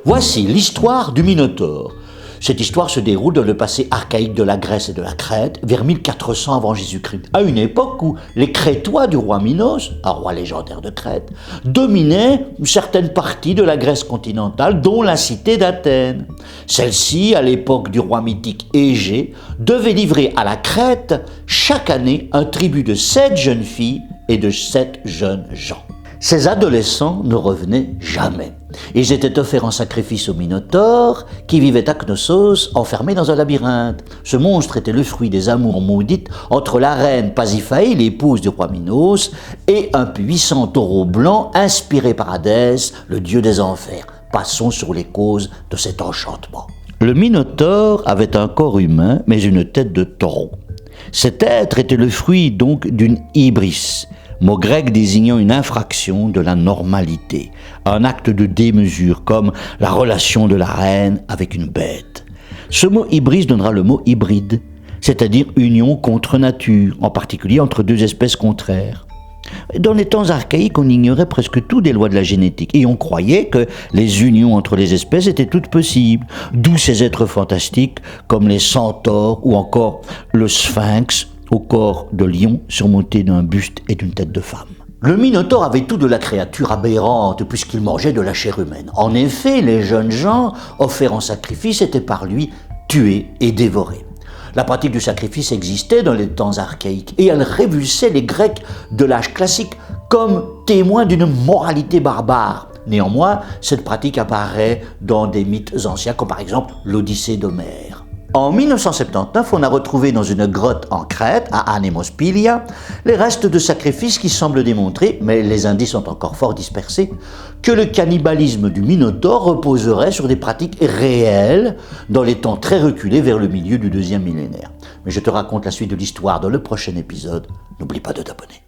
Voici l'histoire du Minotaure. Cette histoire se déroule dans le passé archaïque de la Grèce et de la Crète, vers 1400 avant Jésus-Christ, à une époque où les Crétois du roi Minos, un roi légendaire de Crète, dominaient certaines parties de la Grèce continentale, dont la cité d'Athènes. Celle-ci, à l'époque du roi mythique Égée, devait livrer à la Crète chaque année un tribut de 7 jeunes filles et de 7 jeunes gens. Ces adolescents ne revenaient jamais. Ils étaient offerts en sacrifice au Minotaure, qui vivait à Knossos, enfermé dans un labyrinthe. Ce monstre était le fruit des amours maudites entre la reine Pasiphae, l'épouse du roi Minos, et un puissant taureau blanc inspiré par Hadès, le dieu des enfers. Passons sur les causes de cet enchantement. Le Minotaure avait un corps humain, mais une tête de taureau. Cet être était le fruit donc d'une hybris, mot grec désignant une infraction de la normalité, un acte de démesure comme la relation de la reine avec une bête. Ce mot hybris donnera le mot hybride, c'est-à-dire union contre nature, en particulier entre deux espèces contraires. Dans les temps archaïques, on ignorait presque tout des lois de la génétique et on croyait que les unions entre les espèces étaient toutes possibles, d'où ces êtres fantastiques comme les centaures ou encore le sphinx, au corps de lion surmonté d'un buste et d'une tête de femme. Le Minotaure avait tout de la créature aberrante puisqu'il mangeait de la chair humaine. En effet, les jeunes gens offerts en sacrifice étaient par lui tués et dévorés. La pratique du sacrifice existait dans les temps archaïques et elle révulsait les Grecs de l'âge classique comme témoins d'une moralité barbare. Néanmoins, cette pratique apparaît dans des mythes anciens comme par exemple l'Odyssée d'Homère. En 1979, on a retrouvé dans une grotte en Crète, à Anemospilia, les restes de sacrifices qui semblent démontrer, mais les indices sont encore fort dispersés, que le cannibalisme du Minotaure reposerait sur des pratiques réelles dans les temps très reculés vers le milieu du 2e millénaire. Mais je te raconte la suite de l'histoire dans le prochain épisode. N'oublie pas de t'abonner.